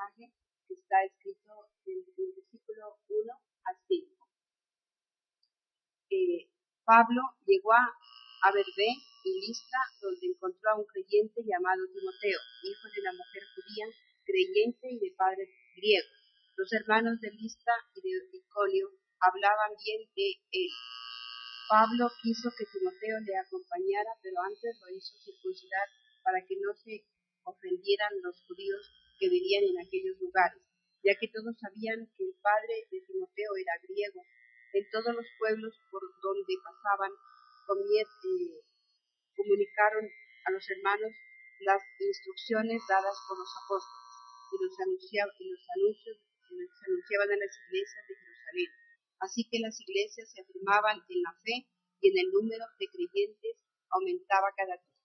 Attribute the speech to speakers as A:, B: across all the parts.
A: mensaje que está escrito en el versículo 1 al 5. Pablo llegó a Berbé y Listra, donde encontró a un creyente llamado Timoteo, hijo de una mujer judía, creyente y de padre griego. Los hermanos de Listra y de Iconio hablaban bien de él. Pablo quiso que Timoteo le acompañara, pero antes lo hizo circuncidar para que no se ofendieran los judíos que vivían en aquellos lugares, ya que todos sabían que el padre de Timoteo era griego. En todos los pueblos por donde pasaban comunicaron a los hermanos las instrucciones dadas por los apóstoles y los anunciaban en las iglesias de Jerusalén. Así que las iglesias se afirmaban en la fe y en el número de creyentes aumentaba cada día.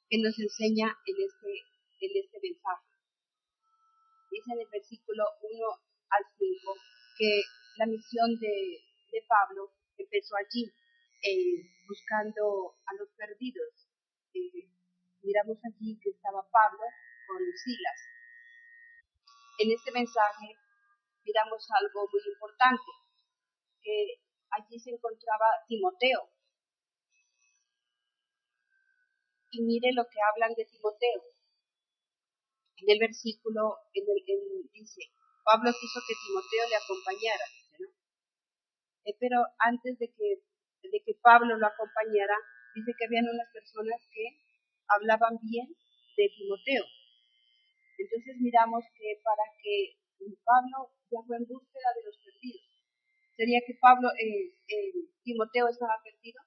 A: ¿Qué nos enseña en este mensaje? Dice en el versículo 1 al 5 que la misión de Pablo empezó allí, buscando a los perdidos. Miramos allí que estaba Pablo con Silas. En este mensaje miramos algo muy importante, que allí se encontraba Timoteo. Y mire lo que hablan de Timoteo. En el versículo, dice, Pablo quiso que Timoteo le acompañara, ¿no? Pero antes de que Pablo lo acompañara, dice que habían unas personas que hablaban bien de Timoteo. Entonces miramos que para que Pablo ya fue en búsqueda de los perdidos. ¿Sería que Timoteo estaba perdido?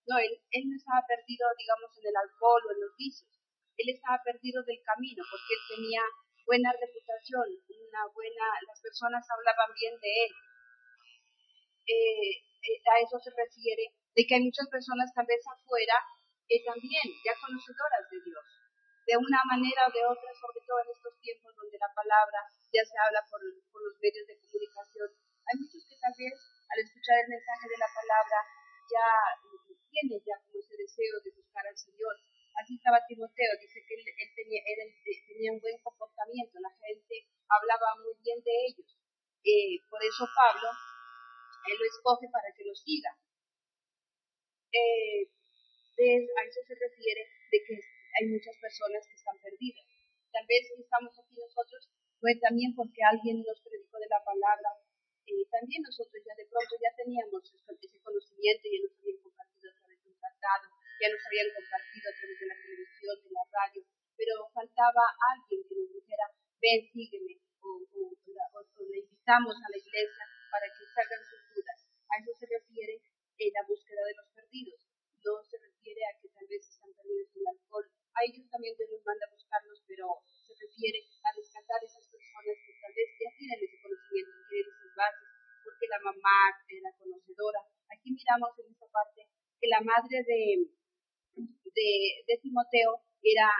A: No, él no estaba perdido, digamos, en el alcohol o en los vicios. Él estaba perdido del camino porque él tenía buena reputación, las personas hablaban bien de él. A eso se refiere de que hay muchas personas tal vez afuera también ya conocedoras de Dios, de una manera o de otra, sobre todo en estos tiempos donde la palabra ya se habla por los medios de comunicación. Hay muchos que tal vez al escuchar el mensaje de la palabra ya tienen ya como ese deseo de buscar al Señor. Así estaba Timoteo, dice que él tenía un buen comportamiento, la gente hablaba muy bien de ellos. Por eso Pablo él lo escoge para que lo siga. A eso se refiere de que hay muchas personas que están perdidas. Tal vez si estamos aquí nosotros fue también porque alguien nos predicó de la palabra. También nosotros ya de pronto ya teníamos ese conocimiento, ya nos habían compartido a través de un tratado, ya nos habían compartido a través de la televisión, de la radio, pero faltaba alguien que nos dijera, ven, sígueme, o le invitamos a la iglesia para que salgan sus dudas. A eso se refiere la búsqueda de los perdidos. No se refiere a que tal vez están perdidos en el alcohol. A ellos también Dios nos manda a buscarlos, pero se refiere a rescatar esas personas que tal vez ya tienen ese conocimiento, tienen esas bases, porque la mamá era conocedora. Aquí miramos en esta parte que la madre de Timoteo era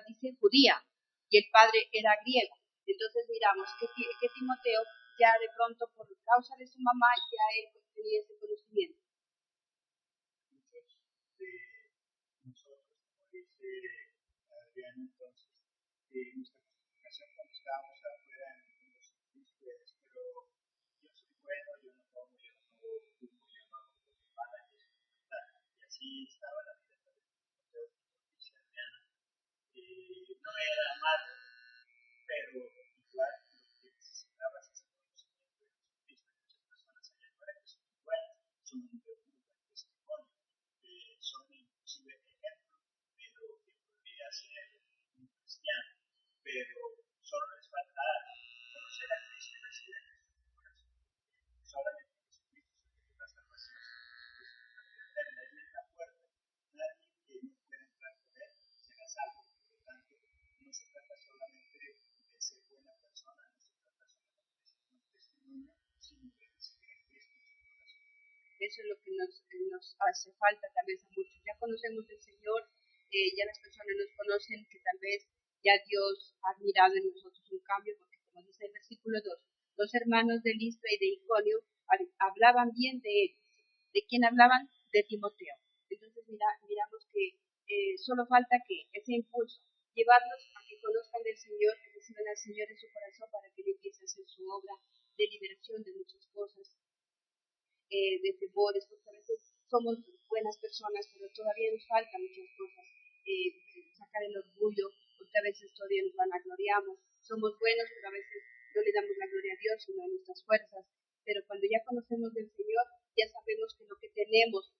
A: dice, judía, y el padre era griego. Entonces miramos que Timoteo ya de pronto por causa de su mamá ya él tenía ese conocimiento.
B: Nosotros, como dice Adrián, entonces, nuestra comunicación cuando estábamos afuera en los servicios, pero yo soy bueno, yo no tomo, yo no fumo, yo no hago cosas malas, y así estaba la vida de Timoteo, como dice Adriana. No era malo, pero igual lo que necesitaba es ese conocimiento de Jesucristo. Muchas personas allá afuera que son iguales, son un buen testimonio, son inclusive ejemplo de lo que podría ser un cristiano, pero solo les falta conocer a Cristo y recibir a Cristo en su corazón. Solamente Jesucristo es el que da salvación, eterna, Él es la puerta. Nadie que no pueda entrar por Él será salvo. Por lo tanto, no se trata solamente de ser buena persona, no se trata solamente de ser un testimonio, sino de recibir a Cristo en su corazón.
A: Eso es lo que nos hace falta tal vez a muchos. Ya conocemos al Señor, ya las personas nos conocen, que tal vez ya Dios ha mirado en nosotros un cambio, porque como dice el versículo 2, los hermanos de Listra y de Iconio hablaban bien de él. ¿De quién hablaban? De Timoteo. Entonces miramos que solo falta que ese impulso, llevarlos a que conozcan del Señor, que reciban Señor en su corazón para que Él empiece a hacer su obra de liberación de muchas cosas, de temores, porque a veces somos buenas personas, pero todavía nos faltan muchas cosas. Sacar el orgullo, porque a veces todavía nos vanagloriamos. Somos buenos, pero a veces no le damos la gloria a Dios, sino a nuestras fuerzas. Pero cuando ya conocemos del Señor, ya sabemos que lo que tenemos,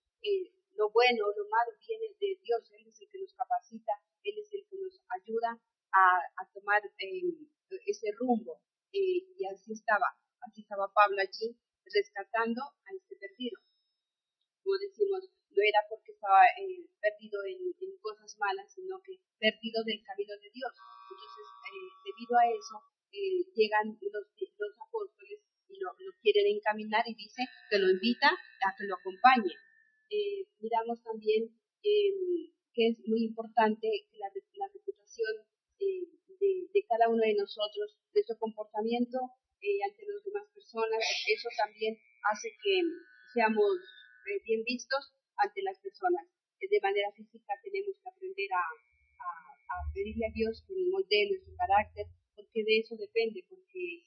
A: lo bueno o lo malo, viene de Dios. Él es el que nos capacita, Él es el que nos ayuda a tomar ese rumbo. Y así estaba Pablo allí, rescatando a este perdido. Como decimos, no era porque estaba perdido en cosas malas, sino que perdido del camino de Dios. Entonces, debido a eso, llegan los apóstoles y lo quieren encaminar y dice que lo invita a que lo acompañe. Miramos también que es muy importante la reputación de cada uno de nosotros, de su comportamiento ante las demás personas. Eso también hace que seamos bien vistos ante las personas. De manera física tenemos que aprender a pedirle a Dios que moldee nuestro carácter, porque de eso depende, porque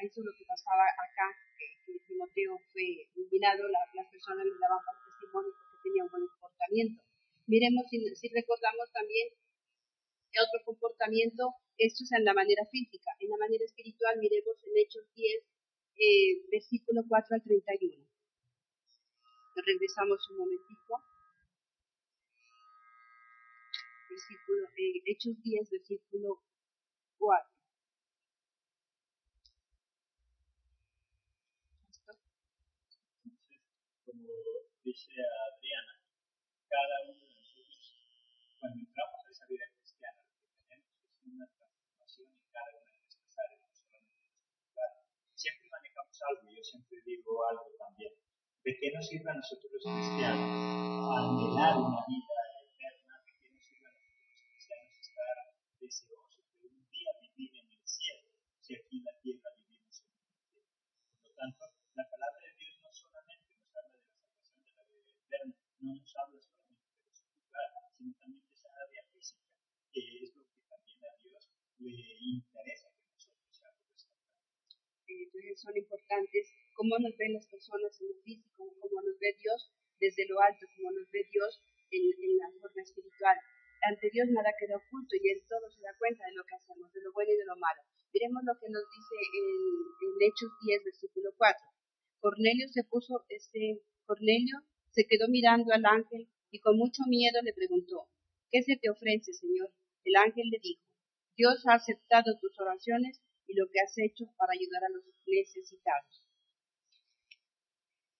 A: eso es lo que pasaba acá, que Timoteo fue iluminado, las personas le daban testimonio porque tenía un buen comportamiento. Miremos si recordamos también otro comportamiento, esto es en la manera física. En la manera espiritual, miremos en Hechos 10, versículo 4 al 31. Regresamos un momentico. Hechos 10, versículo 4.
B: Como dice Adriana, cada uno de nosotros, cuando entramos a esa vida cristiana, lo que tenemos es una transformación en cada una de nuestras áreas, no solamente en nuestro lugar. Siempre manejamos algo, y yo siempre digo algo también. ¿De qué nos sirve a nosotros los cristianos anhelar una vida eterna? ¿De qué nos sirve a nosotros los cristianos estar deseosos de un día vivir en el cielo, si aquí en la tierra vivimos en el cielo? Por lo tanto, la palabra de Dios no solamente nos habla de la salvación de la vida eterna, no nos habla solamente de lo espiritual, sino también de esa área física, que es lo que también a Dios le interesa que nosotros seamos restaurados.
A: Entonces son importantes cómo nos ven las personas en lo físico, cómo nos ve Dios desde lo alto, cómo nos ve Dios en la forma espiritual. Ante Dios nada queda oculto y Él todo se da cuenta de lo que hacemos, de lo bueno y de lo malo. Miremos lo que nos dice en Hechos 10, versículo 4. Cornelio se quedó mirando al ángel y con mucho miedo le preguntó, ¿qué se te ofrece, Señor? El ángel le dijo, Dios ha aceptado tus oraciones y lo que has hecho para ayudar a los necesitados.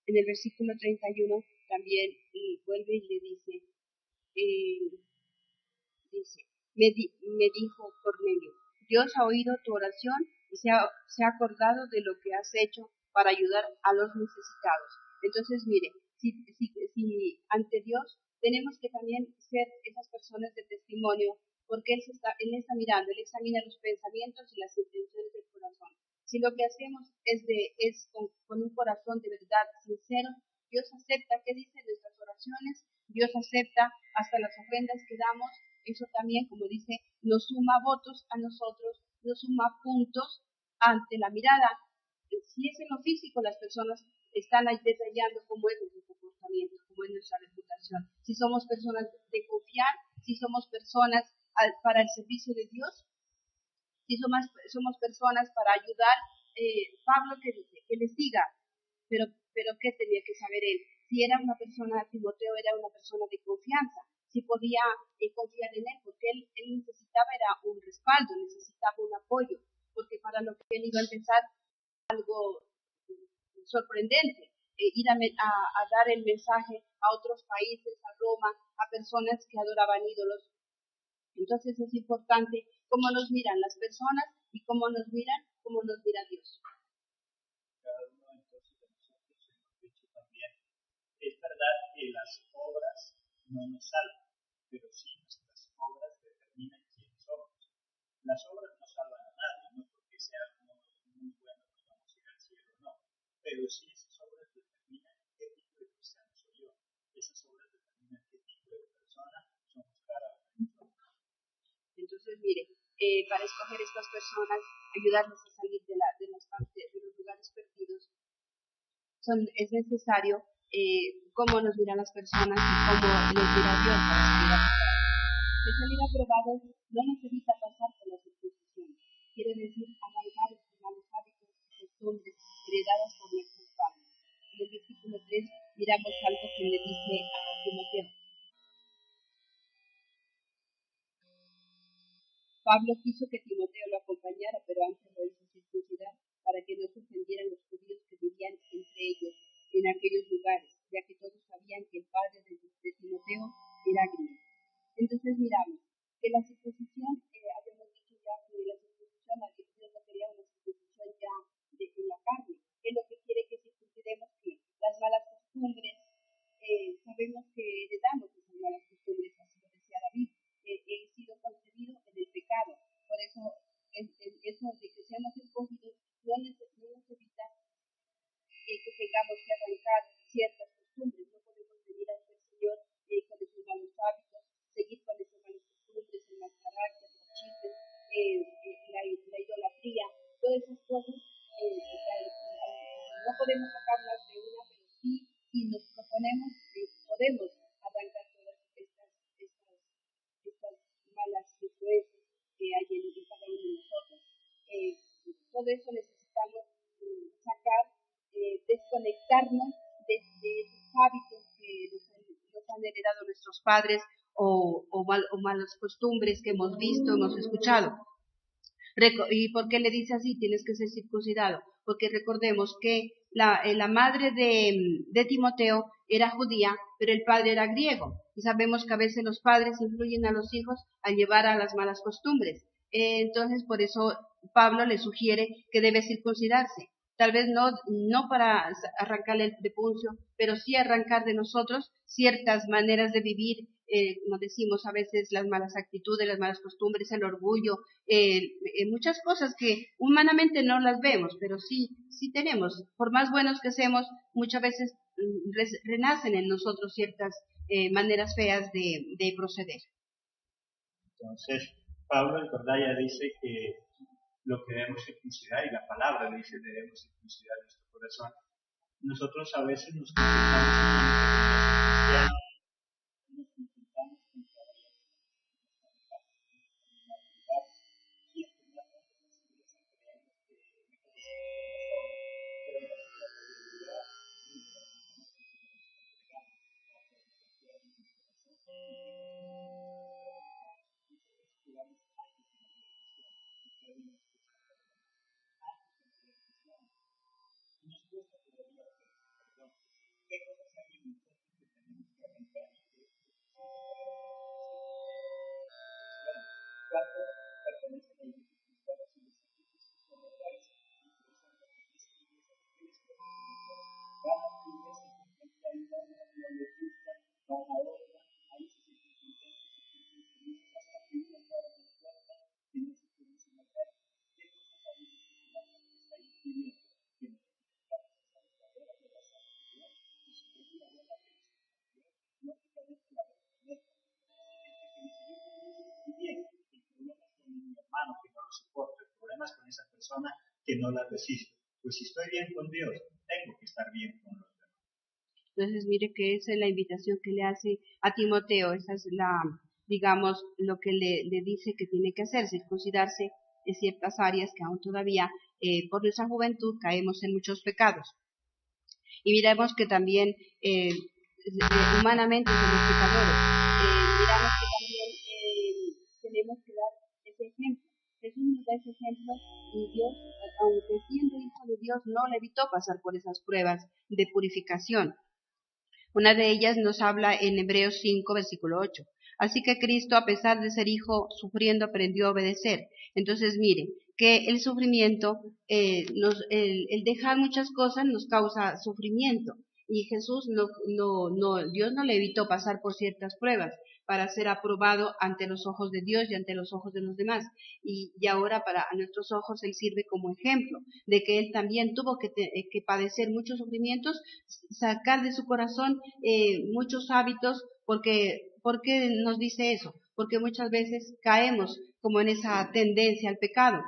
A: En el versículo 31 también vuelve y le dice, me dijo Cornelio, Dios ha oído tu oración y se ha acordado de lo que has hecho para ayudar a los necesitados. Entonces, mire, si ante Dios tenemos que también ser esas personas de testimonio, porque Él está mirando, Él examina los pensamientos y las intenciones del corazón. Si lo que hacemos es con un corazón de verdad sincero, Dios acepta, ¿qué dice? Nuestras oraciones, Dios acepta hasta las ofrendas que damos. Eso también, como dice, nos suma votos a nosotros, nos suma puntos ante la mirada. Si es en lo físico, las personas están ahí detallando cómo es nuestro comportamiento, cómo es nuestra reputación. Si somos personas de confiar, si somos personas para el servicio de Dios, si somos personas para ayudar. Pablo que dice, que les diga, pero ¿qué tenía que saber él? Si era una persona, Timoteo era una persona de confianza, si podía confiar en él, porque él necesitaba era un respaldo, necesitaba un apoyo, porque para lo que él iba a empezar algo sorprendente, ir a dar el mensaje a otros países, a Roma, a personas que adoraban ídolos. Entonces es importante cómo nos miran las personas y cómo nos mira Dios.
B: Cada uno entonces de nosotros hemos dicho también, es verdad que las obras no nos salvan, pero sí nuestras obras determinan quiénes somos. Las obras no salvan a nadie, no porque seamos muy buenos nos vamos a ir al cielo, no, pero sí esas obras determinan qué tipo de cristiano soy yo, esas obras determinan qué tipo de persona somos cada uno de nosotros.
A: Entonces, mire, para escoger estas personas, ayudarles a salir de los lugares perdidos. Es necesario cómo nos miran las personas y cómo nos mira Dios para salir aprobados. El salir aprobado no nos evita pasar por la circuncisión, quiere decir arrancar estos malos hábitos y costumbres heredadas por nuestros padres. En el versículo 3 miramos algo que le dice a Timoteo. Pablo quiso que Timoteo lo acompañara, pero antes lo hizo circuncidar para que no se ofendieran los judíos que vivían entre ellos en aquellos lugares, ya que todos sabían que el padre de Timoteo era griego. Entonces miramos que la circuncisión, habíamos dicho ya que la circuncisión, Dios no quería una circuncisión ya en la carne, es lo que quiere que circuncidemos que las malas costumbres, sabemos que heredamos esas malas costumbres, así lo decía David, he sido concebido en el pecado, por eso eso de que seamos escogidos no nos evita que tengamos que arrancar ciertas costumbres, no podemos venir a ser Señor con esos malos hábitos, seguir con esas malas costumbres, el mal carácter, los chismes, la idolatría, todas esas cosas, no podemos sacarlas de una, pero sí, si nos proponemos, podemos arrancar todas estas malas influencias que hay en cada uno de nosotros. Todo eso necesitamos sacar, desconectarnos de esos hábitos que nos han heredado nuestros padres o malas costumbres que hemos visto, hemos escuchado. ¿Y por qué le dice así? Tienes que ser circuncidado. Porque recordemos que la madre de Timoteo era judía, pero el padre era griego. Y sabemos que a veces los padres influyen a los hijos al llevar a las malas costumbres. Entonces, por eso Pablo le sugiere que debe circuncidarse. Tal vez no para arrancarle el prepuncio, pero sí arrancar de nosotros ciertas maneras de vivir, como decimos a veces, las malas actitudes, las malas costumbres, el orgullo, muchas cosas que humanamente no las vemos, pero sí tenemos. Por más buenos que seamos, muchas veces renacen en nosotros ciertas maneras feas de proceder.
B: Entonces, Pablo en verdad ya dice que lo que debemos circuncidar, y la palabra dice que debemos circuncidar nuestro corazón. Nosotros a veces nos contentamos con con esa persona que no la resiste. Pues si estoy bien con Dios, tengo que estar bien con los demás.
A: Entonces, mire que esa es la invitación que le hace a Timoteo, esa es digamos, lo que le dice que tiene que hacer, circuncidarse en ciertas áreas que aún todavía, por nuestra juventud, caemos en muchos pecados. Y miramos que también, humanamente somos pecadores. Miramos que también tenemos que dar ese ejemplo. Jesús nos da ese ejemplo y Dios, aunque siendo hijo de Dios, no le evitó pasar por esas pruebas de purificación. Una de ellas nos habla en Hebreos 5, versículo 8. Así que Cristo, a pesar de ser hijo, sufriendo, aprendió a obedecer. Entonces, mire, que el sufrimiento, el dejar muchas cosas nos causa sufrimiento. Y Jesús Dios no le evitó pasar por ciertas pruebas para ser aprobado ante los ojos de Dios y ante los ojos de los demás. Y ahora a nuestros ojos Él sirve como ejemplo de que Él también tuvo que padecer muchos sufrimientos, sacar de su corazón muchos hábitos, porque ¿por qué nos dice eso? Porque muchas veces caemos como en esa tendencia al pecado.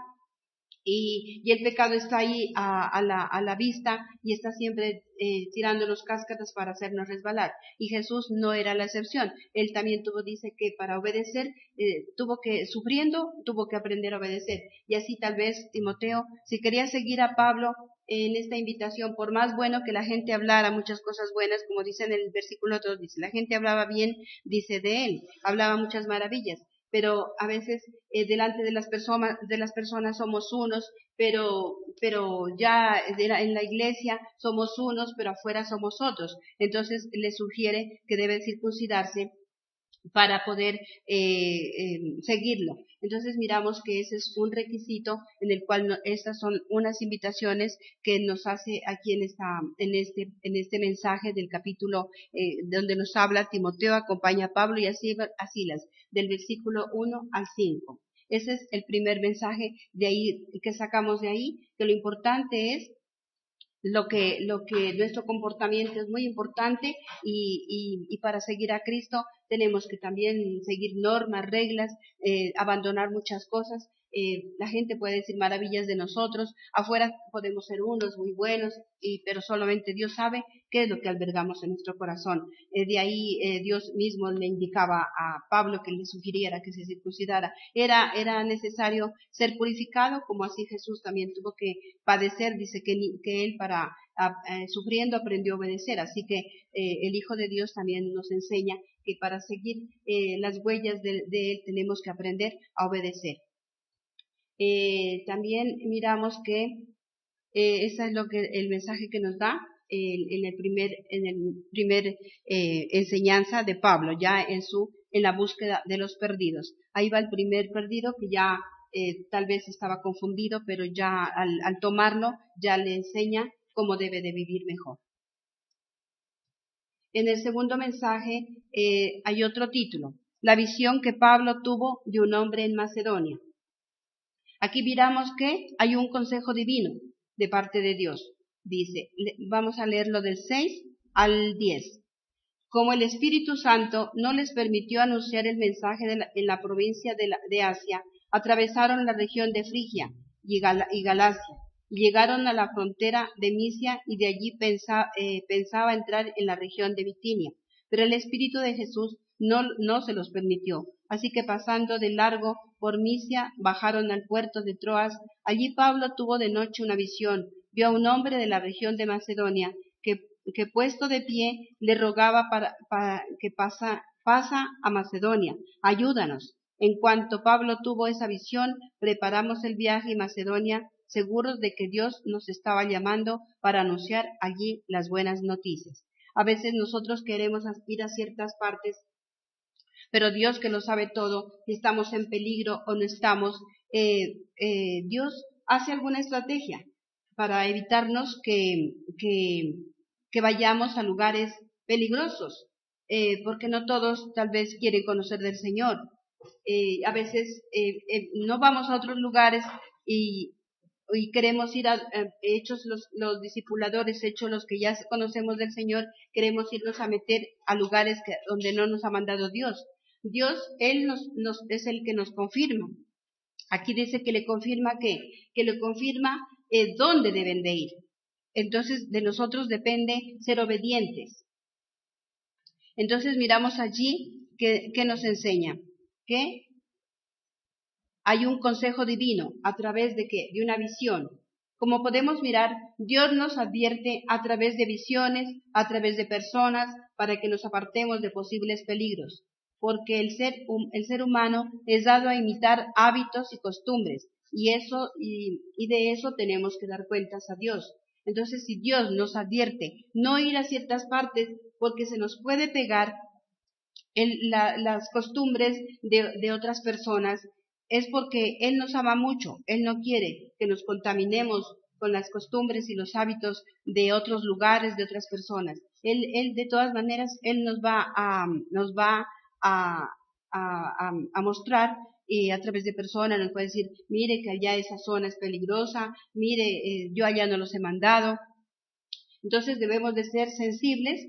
A: Y el pecado está ahí a la vista y está siempre tirándonos cáscaras para hacernos resbalar. Y Jesús no era la excepción. Él también dice que para obedecer, sufriendo, tuvo que aprender a obedecer. Y así tal vez Timoteo, si quería seguir a Pablo en esta invitación, por más bueno que la gente hablara muchas cosas buenas, como dice en el versículo 2, dice, la gente hablaba bien, dice de él, hablaba muchas maravillas. Pero a veces delante de las personas somos unos, pero ya en la iglesia somos unos, pero afuera somos otros. Entonces le sugiere que debe circuncidarse para poder seguirlo. Entonces miramos que ese es un requisito en el cual estas son unas invitaciones que nos hace aquí en este mensaje del capítulo donde nos habla Timoteo, acompaña a Pablo y a Silas, del versículo 1 al 5. Ese es el primer mensaje de ahí que sacamos de ahí, que lo importante es lo que nuestro comportamiento es muy importante y para seguir a Cristo tenemos que también seguir normas, reglas, abandonar muchas cosas. La gente puede decir maravillas de nosotros, afuera podemos ser unos muy buenos, pero solamente Dios sabe qué es lo que albergamos en nuestro corazón. De ahí Dios mismo le indicaba a Pablo que le sugiriera que se circuncidara. Era necesario ser purificado, como así Jesús también tuvo que padecer, dice que él sufriendo aprendió a obedecer. Así que el Hijo de Dios también nos enseña que para seguir las huellas de él tenemos que aprender a obedecer. También miramos que ese es el mensaje que nos da en el primer enseñanza de Pablo, ya en la búsqueda de los perdidos. Ahí va el primer perdido que ya tal vez estaba confundido, pero ya al tomarlo ya le enseña cómo debe de vivir mejor. En el segundo mensaje hay otro título, la visión que Pablo tuvo de un hombre en Macedonia. Aquí miramos que hay un consejo divino de parte de Dios. Dice, vamos a leerlo del 6 al 10. Como el Espíritu Santo no les permitió anunciar el mensaje en la provincia de Asia, atravesaron la región de Frigia y Galacia, y llegaron a la frontera de Misia y de allí pensaba entrar en la región de Bitinia. Pero el Espíritu de Jesús no se los permitió. Así que pasando de largo por Misia, bajaron al puerto de Troas. Allí Pablo tuvo de noche una visión. Vio a un hombre de la región de Macedonia que puesto de pie le rogaba para que pasa a Macedonia, ayúdanos. En cuanto Pablo tuvo esa visión, preparamos el viaje a Macedonia, seguros de que Dios nos estaba llamando para anunciar allí las buenas noticias. A veces nosotros queremos ir a ciertas partes, pero Dios, que lo sabe todo, si estamos en peligro o no estamos, Dios hace alguna estrategia para evitarnos que vayamos a lugares peligrosos, porque no todos tal vez quieren conocer del Señor. A veces no vamos a otros lugares y queremos ir hechos los discipuladores, hechos los que ya conocemos del Señor, queremos irnos a meter a lugares donde no nos ha mandado Dios. Dios, Él es el que nos confirma. Aquí dice que le confirma que le confirma dónde deben de ir. Entonces de nosotros depende ser obedientes. Entonces miramos allí que nos enseña que hay un consejo divino a través de una visión. Como podemos mirar, Dios nos advierte a través de visiones, a través de personas, para que nos apartemos de posibles peligros, porque el ser humano es dado a imitar hábitos y costumbres, y de eso tenemos que dar cuentas a Dios. Entonces, si Dios nos advierte no ir a ciertas partes porque se nos puede pegar las costumbres de otras personas, es porque Él nos ama mucho. Él no quiere que nos contaminemos con las costumbres y los hábitos de otros lugares, de otras personas. Él de todas maneras, Él nos va a mostrar y a través de personas nos puede decir, mire que allá esa zona es peligrosa, mire, yo allá no los he mandado. Entonces debemos de ser sensibles.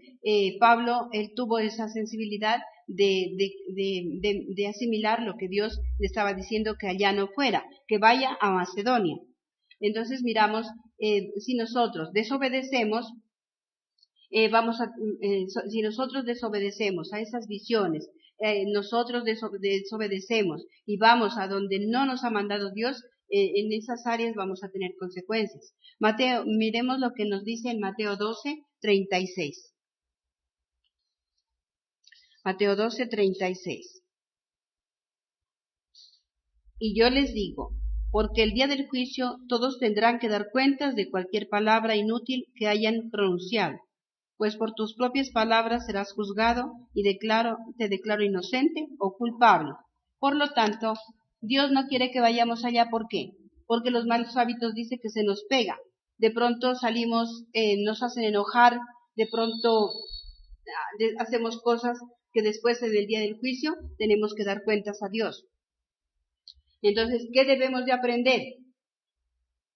A: Pablo, él tuvo esa sensibilidad
C: de asimilar lo que Dios le estaba diciendo, que allá no fuera, que vaya a Macedonia. Entonces miramos, si nosotros desobedecemos, si nosotros desobedecemos a esas visiones, nosotros desobedecemos y vamos a donde no nos ha mandado Dios, en esas áreas vamos a tener consecuencias. Miremos lo que nos dice en Mateo 12:36. Mateo 12:36. Y yo les digo, porque el día del juicio todos tendrán que dar cuentas de cualquier palabra inútil que hayan pronunciado, pues por tus propias palabras serás juzgado y te declaro inocente o culpable. Por lo tanto, Dios no quiere que vayamos allá. ¿Por qué? Porque los malos hábitos dice que se nos pega. De pronto salimos, nos hacen enojar, de pronto hacemos cosas que después del día del juicio tenemos que dar cuentas a Dios. Entonces, ¿qué debemos de aprender?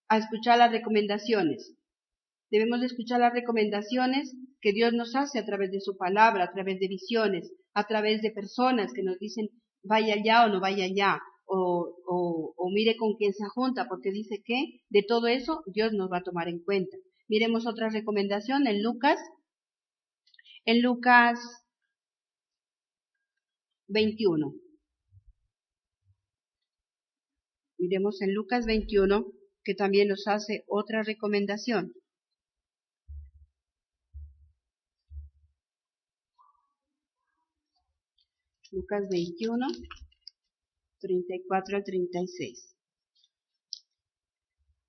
C: A escuchar las recomendaciones. Debemos de escuchar las recomendaciones que Dios nos hace a través de su palabra, a través de visiones, a través de personas que nos dicen vaya allá o no vaya allá, o mire con quién se junta, porque dice que de todo eso Dios nos va a tomar en cuenta. Miremos otra recomendación en Lucas 21. Miremos en Lucas 21, que también nos hace otra recomendación. Lucas 21, 34 al 36.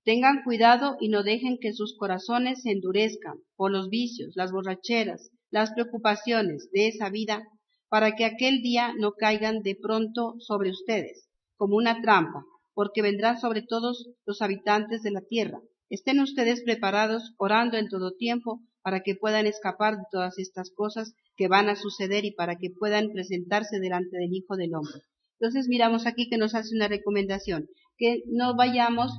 C: Tengan cuidado y no dejen que sus corazones se endurezcan por los vicios, las borracheras, las preocupaciones de esa vida, para que aquel día no caigan de pronto sobre ustedes, como una trampa, porque vendrán sobre todos los habitantes de la tierra. Estén ustedes preparados, orando en todo tiempo, para que puedan escapar de todas estas cosas que van a suceder y para que puedan presentarse delante del Hijo del Hombre. Entonces miramos aquí que nos hace una recomendación, que no vayamos,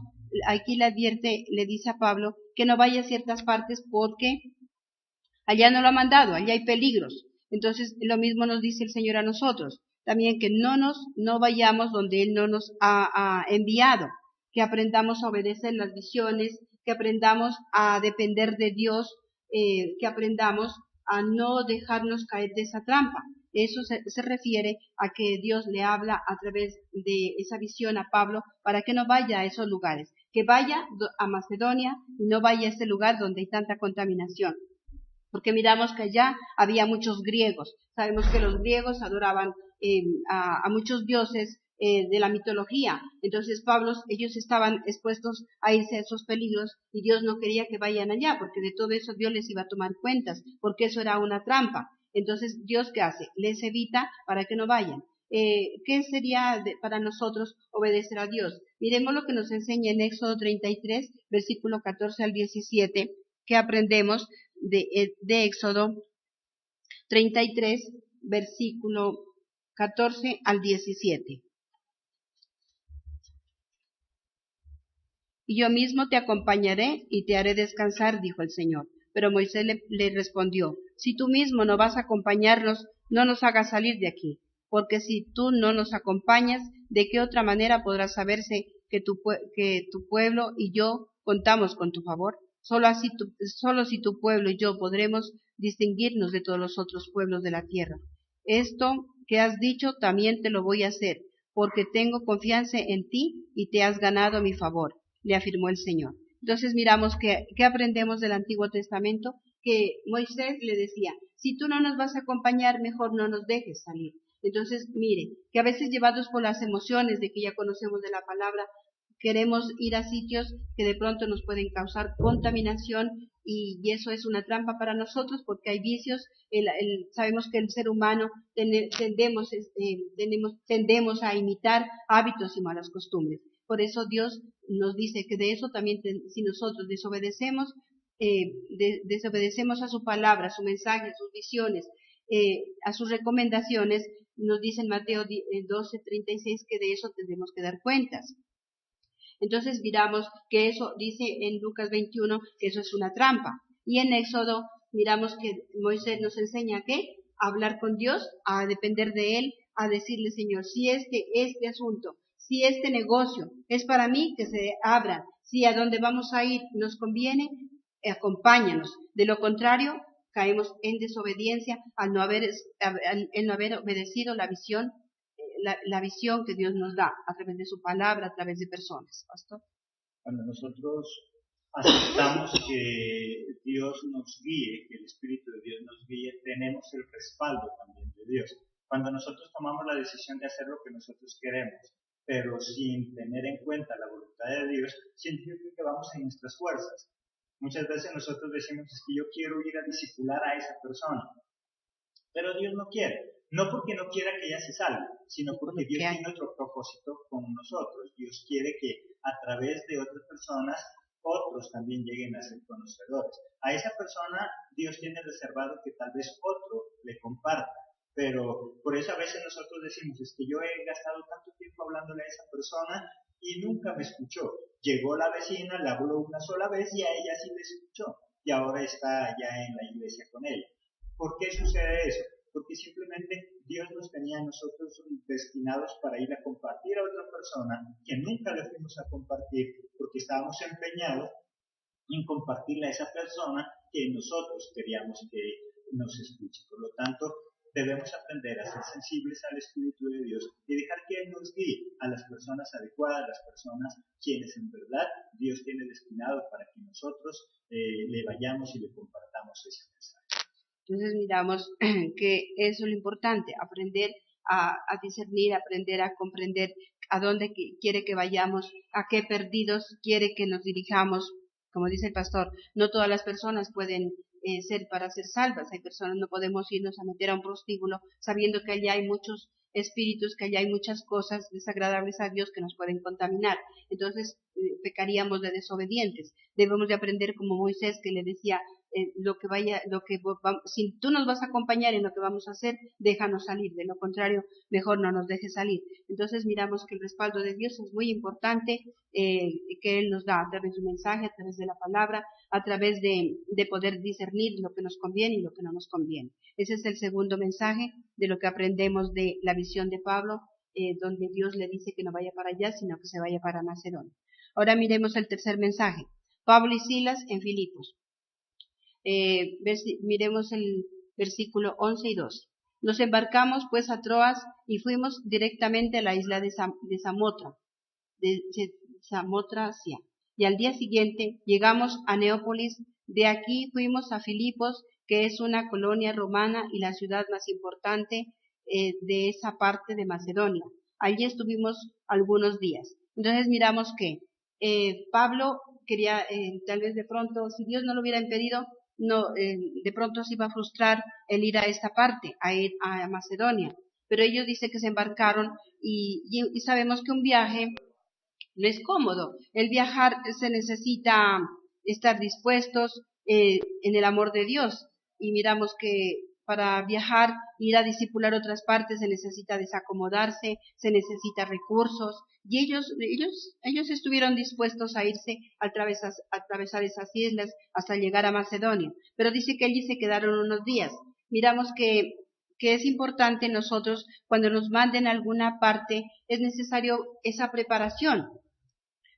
C: aquí le advierte, le dice a Pablo, que no vaya a ciertas partes porque allá no lo ha mandado, allá hay peligros. Entonces lo mismo nos dice el Señor a nosotros, también que no vayamos donde Él no nos ha enviado, que aprendamos a obedecer las visiones, que aprendamos a depender de Dios, que aprendamos a no dejarnos caer de esa trampa. Eso se refiere a que Dios le habla a través de esa visión a Pablo para que no vaya a esos lugares, que vaya a Macedonia y no vaya a ese lugar donde hay tanta contaminación. Porque miramos que allá había muchos griegos. Sabemos que los griegos adoraban a muchos dioses de la mitología. Entonces ellos estaban expuestos a irse a esos peligros y Dios no quería que vayan allá, porque de todo eso Dios les iba a tomar cuentas, porque eso era una trampa. Entonces, ¿Dios qué hace? Les evita para que no vayan. ¿Qué sería para nosotros obedecer a Dios? Miremos lo que nos enseña en Éxodo 33, versículo 14 al 17, que aprendemos de Éxodo 33, versículo 14 al 17. Y yo mismo te acompañaré y te haré descansar, dijo el Señor. Pero Moisés le respondió, si tú mismo no vas a acompañarnos, no nos hagas salir de aquí, porque si tú no nos acompañas, ¿de qué otra manera podrá saberse que tu pueblo y yo contamos con tu favor? Solo si tu pueblo y yo podremos distinguirnos de todos los otros pueblos de la tierra. Esto que has dicho también te lo voy a hacer, porque tengo confianza en ti y te has ganado mi favor, le afirmó el Señor. Entonces miramos que aprendemos del Antiguo Testamento, que Moisés le decía, si tú no nos vas a acompañar, mejor no nos dejes salir. Entonces, mire, que a veces llevados por las emociones de que ya conocemos de la palabra, queremos ir a sitios que de pronto nos pueden causar contaminación y eso es una trampa para nosotros porque hay vicios. Sabemos que el ser humano tendemos a imitar hábitos y malas costumbres. Por eso Dios nos dice que de eso también, si nosotros desobedecemos a su palabra, a su mensaje, a sus visiones, a sus recomendaciones, nos dice en Mateo 12:36 que de eso tendremos que dar cuentas. Entonces miramos que eso dice en Lucas 21 que eso es una trampa. Y en Éxodo miramos que Moisés nos enseña hablar con Dios, a depender de Él, a decirle, Señor, si este asunto, si este negocio es para mí, que se abra, si a donde vamos a ir nos conviene, acompáñanos. De lo contrario, caemos en desobediencia al no haber obedecido la visión, la visión que Dios nos da a través de su palabra, a través de personas. Pastor.
B: Cuando nosotros aceptamos que Dios nos guíe, que el Espíritu de Dios nos guíe, tenemos el respaldo también de Dios. Cuando nosotros tomamos la decisión de hacer lo que nosotros queremos, pero sin tener en cuenta la voluntad de Dios, significa que vamos en nuestras fuerzas. Muchas veces nosotros decimos, es que yo quiero ir a discipular a esa persona, pero Dios no quiere. No porque no quiera que ella se salve, sino porque Dios tiene otro propósito con nosotros. Dios quiere que a través de otras personas, otros también lleguen a ser conocedores. A esa persona Dios tiene reservado que tal vez otro le comparta. Pero por eso a veces nosotros decimos, es que yo he gastado tanto tiempo hablándole a esa persona y nunca me escuchó. Llegó la vecina, le habló una sola vez y a ella sí le escuchó. Y ahora está ya en la iglesia con ella. ¿Por qué sucede eso? Porque simplemente Dios nos tenía a nosotros destinados para ir a compartir a otra persona que nunca le fuimos a compartir porque estábamos empeñados en compartirle a esa persona que nosotros queríamos que nos escuche. Por lo tanto, debemos aprender a ser sensibles al Espíritu de Dios y dejar que Él nos guíe a las personas adecuadas, las personas quienes en verdad Dios tiene destinado para que nosotros le vayamos y le compartamos ese mensaje.
C: Entonces miramos que eso es lo importante, aprender a discernir, aprender a comprender a dónde quiere que vayamos, a qué perdidos quiere que nos dirijamos. Como dice el pastor, no todas las personas pueden ser para ser salvas. Hay personas, no podemos irnos a meter a un prostíbulo sabiendo que allá hay muchos espíritus, que allá hay muchas cosas desagradables a Dios que nos pueden contaminar. Entonces pecaríamos de desobedientes. Debemos de aprender como Moisés, que le decía, si tú nos vas a acompañar en lo que vamos a hacer, déjanos salir, de lo contrario, mejor no nos dejes salir. Entonces miramos que el respaldo de Dios es muy importante, que Él nos da a través de un mensaje, a través de la palabra, a través de poder discernir lo que nos conviene y lo que no nos conviene. Ese es el segundo mensaje de lo que aprendemos de la visión de Pablo, donde Dios le dice que no vaya para allá, sino que se vaya para Macedonia. Ahora miremos el tercer mensaje. Pablo y Silas en Filipos. Miremos el versículo 11 y 12. Nos embarcamos pues a Troas y fuimos directamente a la isla de Samotracia. Y al día siguiente llegamos a Neópolis. De aquí fuimos a Filipos, que es una colonia romana y la ciudad más importante de esa parte de Macedonia. Allí estuvimos algunos días. Entonces miramos que Pablo quería, tal vez de pronto, si Dios no lo hubiera impedido, de pronto se iba a frustrar el ir a esta parte, a ir a Macedonia. Pero ellos dicen que se embarcaron y sabemos que un viaje no es cómodo. El viajar se necesita estar dispuestos en el amor de Dios. Y miramos que para viajar, ir a discipular otras partes, se necesita desacomodarse, se necesita recursos. Y ellos estuvieron dispuestos a irse a atravesar esas islas hasta llegar a Macedonia. Pero dice que allí se quedaron unos días. Miramos que es importante nosotros, cuando nos manden a alguna parte, es necesario esa preparación.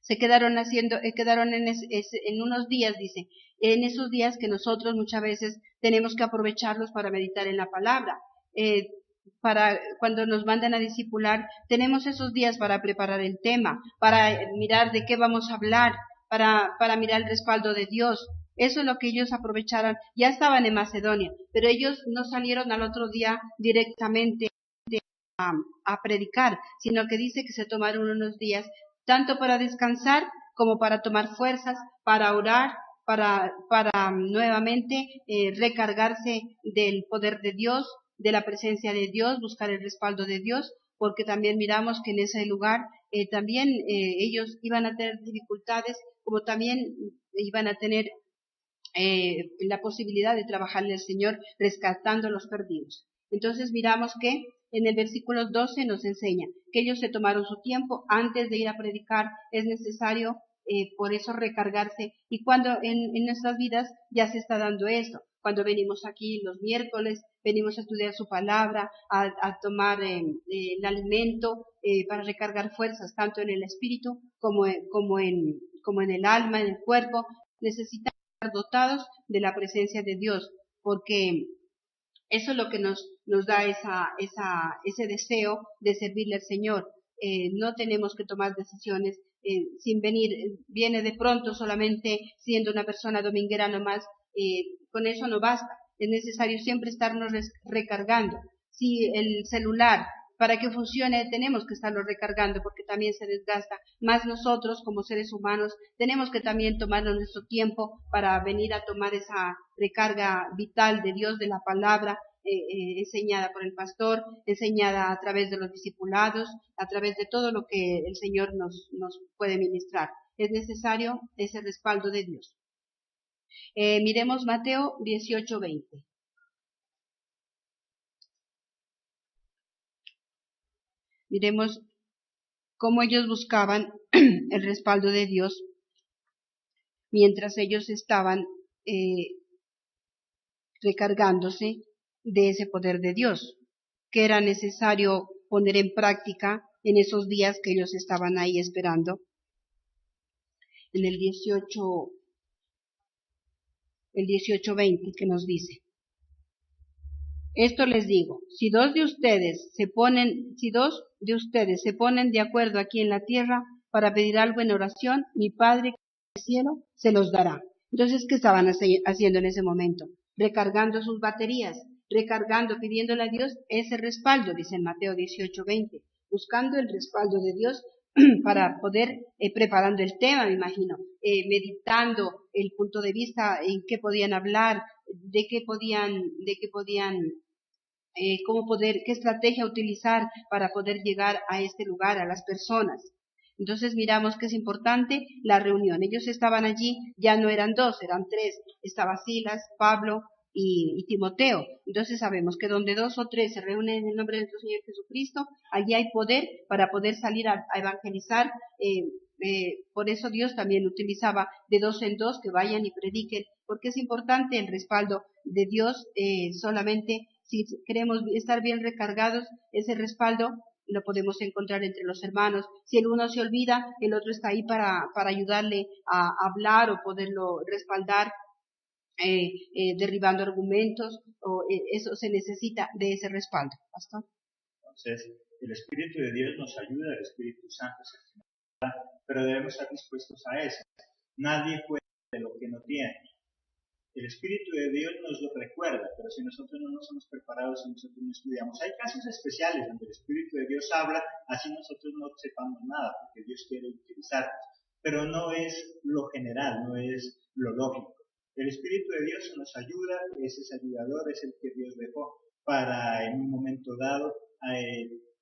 C: Se quedaron en unos días, dice, en esos días que nosotros muchas veces tenemos que aprovecharlos para meditar en la palabra. Para cuando nos mandan a discipular, tenemos esos días para preparar el tema, para mirar de qué vamos a hablar, para mirar el respaldo de Dios. Eso es lo que ellos aprovecharon. Ya estaban en Macedonia, pero ellos no salieron al otro día directamente a predicar, sino que dice que se tomaron unos días tanto para descansar como para tomar fuerzas, para orar, para nuevamente recargarse del poder de Dios, de la presencia de Dios, buscar el respaldo de Dios, porque también miramos que en ese lugar también ellos iban a tener dificultades, como también iban a tener la posibilidad de trabajarle al Señor rescatando a los perdidos. Entonces miramos que en el versículo 12 nos enseña que ellos se tomaron su tiempo antes de ir a predicar. Es necesario por eso recargarse, y cuando en nuestras vidas ya se está dando eso, cuando venimos aquí los miércoles, venimos a estudiar su palabra, a tomar el alimento para recargar fuerzas, tanto en el espíritu como en el alma, en el cuerpo. Necesitamos estar dotados de la presencia de Dios, porque eso es lo que nos da ese deseo de servirle al Señor. No tenemos que tomar decisiones sin venir, viene de pronto solamente siendo una persona dominguera nomás, con eso no basta. Es necesario siempre estarnos recargando. Si el celular, para que funcione, tenemos que estarlo recargando porque también se desgasta. Más nosotros, como seres humanos, tenemos que también tomarnos nuestro tiempo para venir a tomar esa recarga vital de Dios, de la palabra, enseñada por el pastor, enseñada a través de los discipulados, a través de todo lo que el Señor nos puede ministrar. Es necesario ese respaldo de Dios. Miremos Mateo 18:20. Miremos cómo ellos buscaban el respaldo de Dios mientras ellos estaban recargándose de ese poder de Dios, que era necesario poner en práctica en esos días que ellos estaban ahí esperando. En el 18:20, que nos dice: esto les digo, si dos de ustedes se ponen de acuerdo aquí en la tierra para pedir algo en oración, mi Padre que está en el cielo se los dará. Entonces, ¿qué estaban haciendo en ese momento? Recargando sus baterías, pidiéndole a Dios ese respaldo, dice en Mateo 18:20, buscando el respaldo de Dios para poder, preparando el tema, me imagino, meditando el punto de vista, en qué podían hablar, qué estrategia utilizar para poder llegar a este lugar, a las personas. Entonces miramos que es importante la reunión. Ellos estaban allí, ya no eran dos, eran tres. Estaba Silas, Pablo y Timoteo. Entonces sabemos que donde dos o tres se reúnen en el nombre de nuestro Señor Jesucristo, allí hay poder para poder salir a evangelizar. Por eso Dios también utilizaba de dos en dos que vayan y prediquen, porque es importante el respaldo de Dios. Solamente si queremos estar bien recargados, ese respaldo lo podemos encontrar entre los hermanos. Si el uno se olvida, el otro está ahí para ayudarle a hablar o poderlo respaldar, derribando argumentos, eso se necesita de ese respaldo. ¿Pastor?
B: Entonces, el Espíritu de Dios nos ayuda, el Espíritu Santo es el que nos ayuda, pero debemos estar dispuestos a eso. Nadie puede de lo que no tiene. El Espíritu de Dios nos lo recuerda, pero si nosotros no nos hemos preparado, si nosotros no estudiamos, hay casos especiales donde el Espíritu de Dios habla, así nosotros no sepamos nada, porque Dios quiere utilizarnos, pero no es lo general, no es lo lógico. El Espíritu de Dios nos ayuda, es ese ayudador, es el que Dios dejó para en un momento dado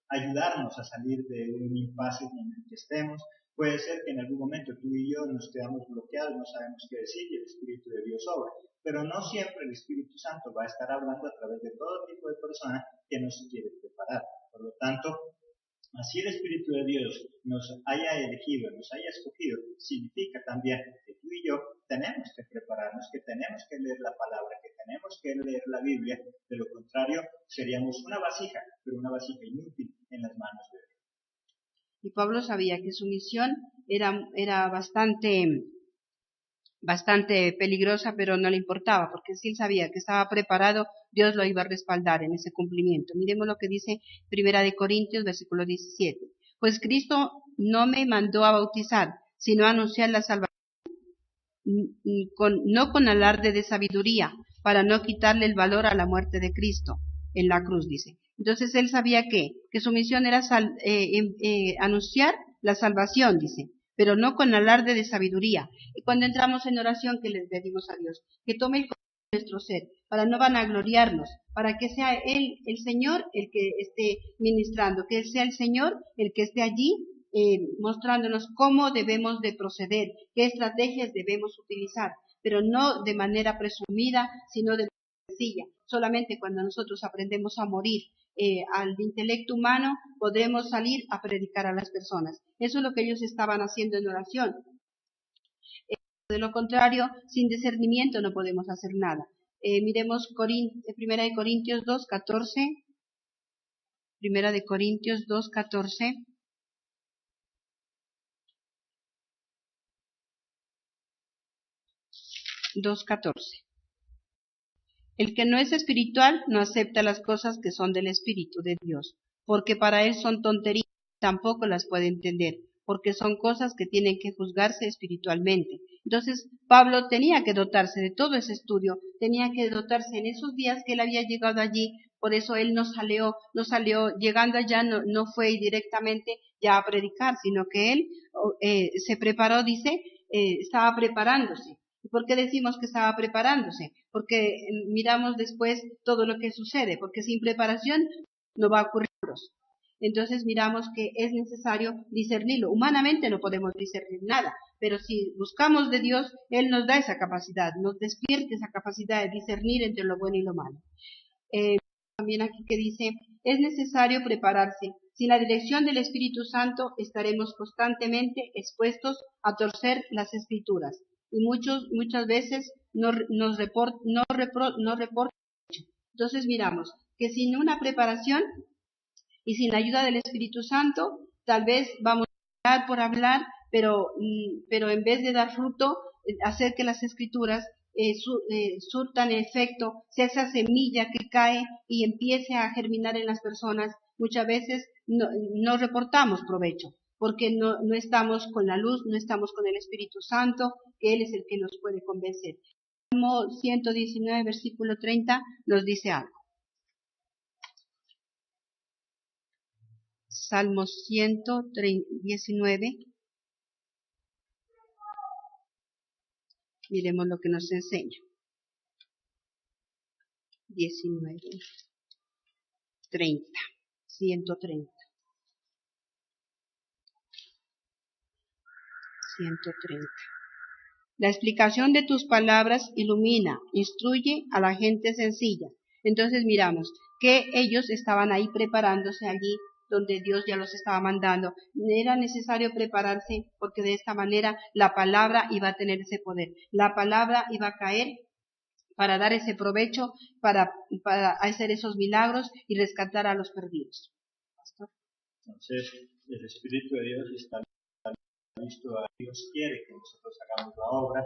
B: ayudarnos a salir de un impasse en el que estemos. Puede ser que en algún momento tú y yo nos quedamos bloqueados, no sabemos qué decir y el Espíritu de Dios obra. Pero no siempre el Espíritu Santo va a estar hablando a través de todo tipo de personas que no se quiere preparar. Por lo tanto, así el Espíritu de Dios nos haya elegido, nos haya escogido, significa también que tú y yo tenemos que prepararnos, que tenemos que leer la palabra, que tenemos que leer la Biblia. De lo contrario, seríamos una vasija, pero una vasija inútil en las manos de Dios.
C: Y Pablo sabía que su misión era bastante peligrosa, pero no le importaba, porque si él sabía que estaba preparado, Dios lo iba a respaldar en ese cumplimiento. Miremos lo que dice 1 Corintios, versículo 17. Pues Cristo no me mandó a bautizar, sino a anunciar la salvación, no con alarde de sabiduría, para no quitarle el valor a la muerte de Cristo en la cruz, dice. Entonces él sabía que su misión era anunciar la salvación, dice, pero no con alarde de sabiduría. Y cuando entramos en oración, que le pedimos a Dios que tome el control de nuestro ser, para no vanagloriarnos, para que sea Él, el Señor, el que esté ministrando, que sea el Señor el que esté allí mostrándonos cómo debemos de proceder, qué estrategias debemos utilizar, pero no de manera presumida, sino de manera sencilla. Solamente cuando nosotros aprendemos a morir al intelecto humano, podremos salir a predicar a las personas. Eso es lo que ellos estaban haciendo en oración. De lo contrario, sin discernimiento no podemos hacer nada. Miremos Primera de Corintios 2:14. Primera de Corintios 2:14. El que no es espiritual no acepta las cosas que son del Espíritu de Dios, porque para él son tonterías, tampoco las puede entender, porque son cosas que tienen que juzgarse espiritualmente. Entonces, Pablo tenía que dotarse de todo ese estudio, tenía que dotarse en esos días que él había llegado allí, por eso él no salió, llegando allá no fue directamente ya a predicar, sino que él se preparó, dice, estaba preparándose. ¿Y por qué decimos que estaba preparándose? Porque miramos después todo lo que sucede, porque sin preparación no va a ocurrir. Entonces miramos que es necesario discernirlo. Humanamente no podemos discernir nada, pero si buscamos de Dios, Él nos da esa capacidad, nos despierta esa capacidad de discernir entre lo bueno y lo malo. También aquí que dice, es necesario prepararse. Sin la dirección del Espíritu Santo estaremos constantemente expuestos a torcer las Escrituras. Y muchas veces nos reporta. Entonces miramos que sin una preparación y sin la ayuda del Espíritu Santo, tal vez vamos a hablar por hablar, pero en vez de dar fruto, hacer que las Escrituras surtan efecto, sea esa semilla que cae y empiece a germinar en las personas, muchas veces no reportamos provecho, porque no estamos con la luz, no estamos con el Espíritu Santo, que Él es el que nos puede convencer. Salmo 119, versículo 30, nos dice algo. Salmo 119. Miremos lo que nos enseña. 19, 30, 130. 130. La explicación de tus palabras ilumina, instruye a la gente sencilla. Entonces miramos que ellos estaban ahí preparándose allí donde Dios ya los estaba mandando. Era necesario prepararse porque de esta manera la palabra iba a tener ese poder. La palabra iba a caer para dar ese provecho, para hacer esos milagros y rescatar a los perdidos. ¿Pastor?
B: Entonces, el Espíritu de Dios está listo, Dios quiere que nosotros hagamos la obra,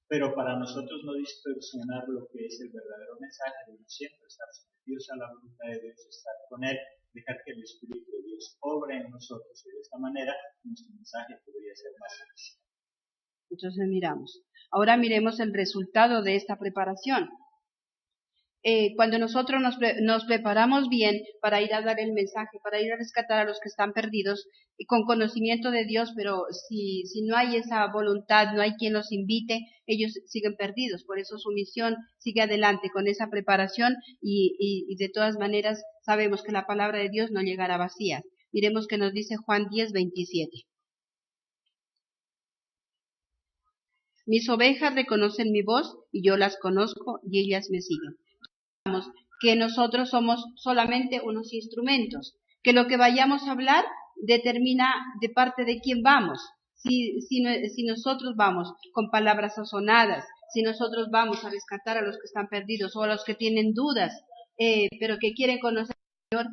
B: pero para nosotros no distorsionar lo que es el verdadero mensaje, debemos siempre estar sometidos a la voluntad de Dios, estar con Él, dejar que el Espíritu de Dios obre en nosotros y de esta manera nuestro mensaje podría ser más eficiente.
C: Entonces miramos. Ahora miremos el resultado de esta preparación. Cuando nosotros nos preparamos bien para ir a dar el mensaje, para ir a rescatar a los que están perdidos, y con conocimiento de Dios, pero si no hay esa voluntad, no hay quien los invite, ellos siguen perdidos. Por eso su misión sigue adelante con esa preparación y de todas maneras sabemos que la palabra de Dios no llegará vacía. Miremos que nos dice Juan 10:27. Mis ovejas reconocen mi voz y yo las conozco y ellas me siguen. Que nosotros somos solamente unos instrumentos, que lo que vayamos a hablar determina de parte de quién vamos. Si nosotros vamos con palabras sazonadas, si nosotros vamos a rescatar a los que están perdidos o a los que tienen dudas, pero que quieren conocer al Señor,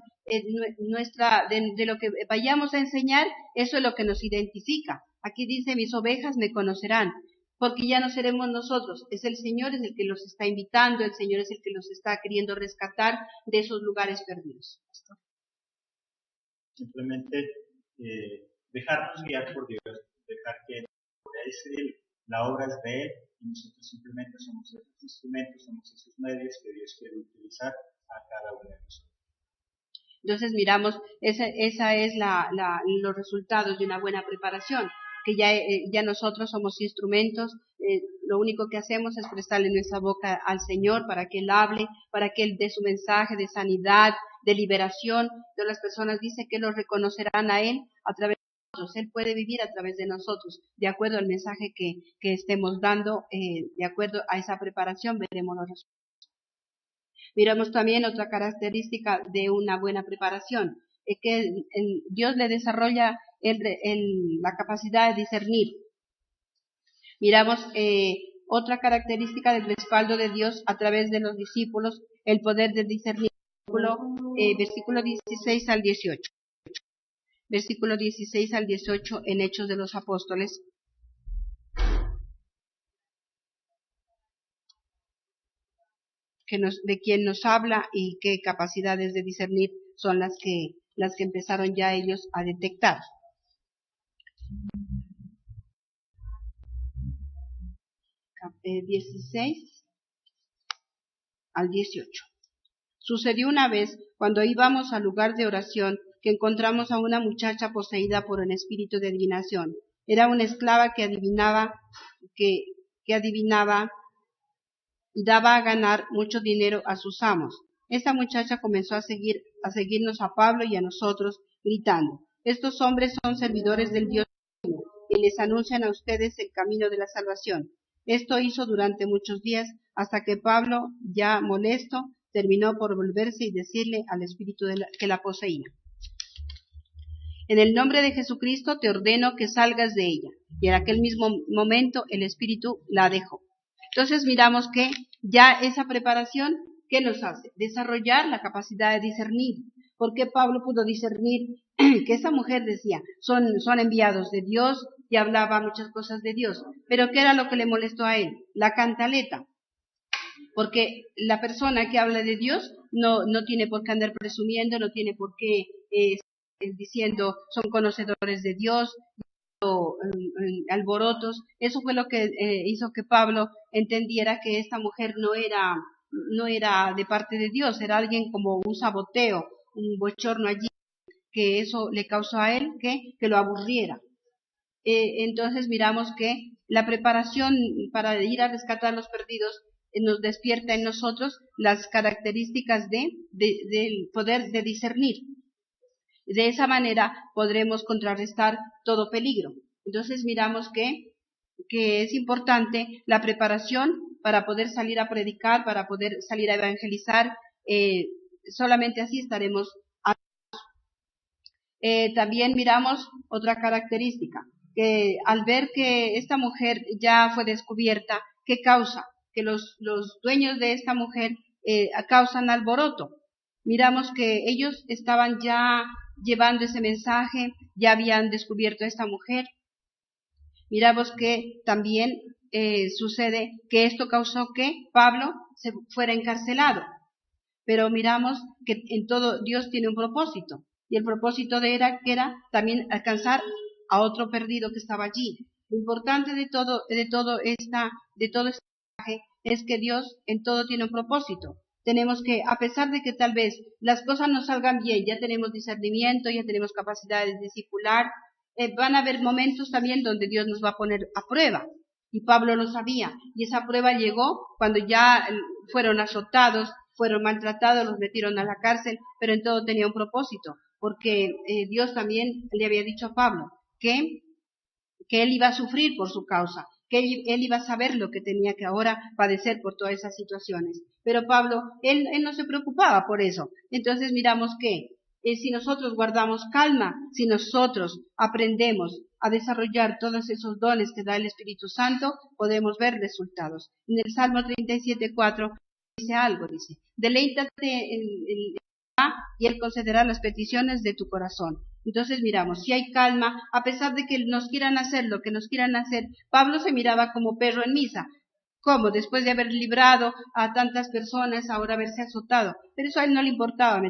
C: de lo que vayamos a enseñar, eso es lo que nos identifica. Aquí dice, mis ovejas me conocerán. Porque ya no seremos nosotros, es el Señor es el que los está invitando, el Señor es el que los está queriendo rescatar de esos lugares perdidos.
B: Simplemente dejarnos guiar por Dios, dejar que la obra es de Él y nosotros simplemente somos esos instrumentos, somos esos medios que Dios quiere utilizar a cada uno de nosotros.
C: Entonces miramos, esa es los resultados de una buena preparación. Que ya nosotros somos instrumentos, lo único que hacemos es prestarle nuestra boca al Señor para que Él hable, para que Él dé su mensaje de sanidad, de liberación. Todas las personas dicen que lo reconocerán a Él a través de nosotros. Él puede vivir a través de nosotros, de acuerdo al mensaje que estemos dando, de acuerdo a esa preparación veremos los resultados. Miramos también otra característica de una buena preparación, es que Dios le desarrolla la capacidad de discernir. Miramos otra característica del respaldo de Dios a través de los discípulos, el poder de discernir. Versículo 16 al 18. Versículo 16 al 18 en Hechos de los Apóstoles. De quien nos habla y qué capacidades de discernir son las que empezaron ya ellos a detectar. Capítulo 16 al 18. Sucedió una vez, cuando íbamos al lugar de oración, que encontramos a una muchacha poseída por un espíritu de adivinación. Era una esclava que adivinaba y daba a ganar mucho dinero a sus amos. Esta muchacha comenzó a seguirnos a Pablo y a nosotros, gritando: estos hombres son servidores del Dios y les anuncian a ustedes el camino de la salvación. Esto hizo durante muchos días, hasta que Pablo, ya molesto, terminó por volverse y decirle al espíritu que la poseía: en el nombre de Jesucristo te ordeno que salgas de ella. Y en aquel mismo momento el espíritu la dejó. Entonces miramos que ya esa preparación, ¿qué nos hace? Desarrollar la capacidad de discernir. Porque Pablo pudo discernir que esa mujer decía, son enviados de Dios, y hablaba muchas cosas de Dios. Pero ¿qué era lo que le molestó a él? La cantaleta. Porque la persona que habla de Dios no tiene por qué andar presumiendo, no tiene por qué diciendo son conocedores de Dios, o alborotos. Eso fue lo que hizo que Pablo entendiera que esta mujer no era de parte de Dios, era alguien como un saboteo, un bochorno allí, que eso le causó a él que lo aburriera. Entonces miramos que la preparación para ir a rescatar a los perdidos nos despierta en nosotros las características del poder de discernir. De esa manera podremos contrarrestar todo peligro. Entonces miramos que es importante la preparación para poder salir a predicar, para poder salir a evangelizar. Solamente así estaremos. También miramos otra característica, que al ver que esta mujer ya fue descubierta, ¿qué causa? Que los dueños de esta mujer causan alboroto. Miramos que ellos estaban ya llevando ese mensaje, ya habían descubierto a esta mujer. Miramos que también sucede que esto causó que Pablo se fuera encarcelado. Pero miramos que en todo Dios tiene un propósito, y el propósito era también alcanzar a otro perdido que estaba allí. Lo importante de todo este mensaje es que Dios en todo tiene un propósito. Tenemos que, a pesar de que tal vez las cosas no salgan bien, ya tenemos discernimiento, ya tenemos capacidad de discipular, van a haber momentos también donde Dios nos va a poner a prueba. Y Pablo lo sabía, y esa prueba llegó cuando ya fueron azotados, fueron maltratados, los metieron a la cárcel, pero en todo tenía un propósito, porque Dios también le había dicho a Pablo que él iba a sufrir por su causa, que él iba a saber lo que tenía que ahora padecer por todas esas situaciones. Pero Pablo, él no se preocupaba por eso. Entonces miramos que si nosotros guardamos calma, si nosotros aprendemos a desarrollar todos esos dones que da el Espíritu Santo, podemos ver resultados. En el Salmo 37:4 dice algo, dice: deleítate en Jehová y Él concederá las peticiones de tu corazón. Entonces miramos, si hay calma, a pesar de que nos quieran hacer lo que nos quieran hacer, Pablo se miraba como perro en misa. ¿Cómo? Después de haber librado a tantas personas, ahora verse azotado. Pero eso a él no le importaba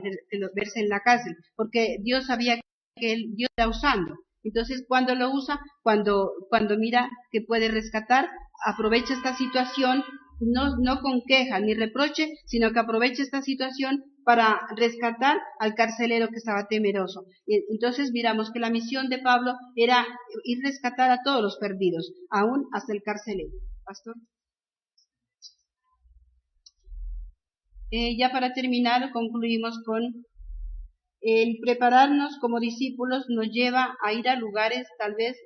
C: verse en la cárcel, porque Dios sabía que Dios está usando. Entonces, ¿cuándo lo usa? Cuando mira que puede rescatar, aprovecha esta situación, no con queja ni reproche, sino que aprovecha esta situación para rescatar al carcelero que estaba temeroso. Entonces miramos que la misión de Pablo era ir a rescatar a todos los perdidos, aún hasta el carcelero. Pastor. Ya para terminar, concluimos con el prepararnos como discípulos nos lleva a ir a lugares tal vez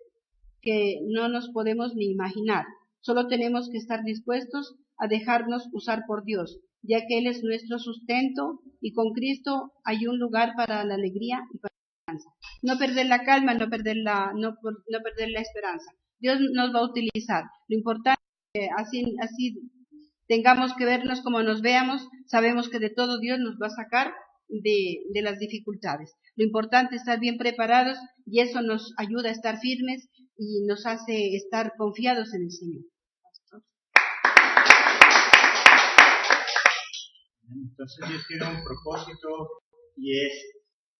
C: que no nos podemos ni imaginar. Solo tenemos que estar dispuestos a dejarnos usar por Dios, ya que Él es nuestro sustento y con Cristo hay un lugar para la alegría y para la esperanza. No perder la calma, no perder la esperanza. Dios nos va a utilizar. Lo importante así tengamos que vernos como nos veamos, sabemos que de todo Dios nos va a sacar de las dificultades. Lo importante es estar bien preparados y eso nos ayuda a estar firmes y nos hace estar confiados en el Señor.
B: Entonces Dios tiene un propósito y es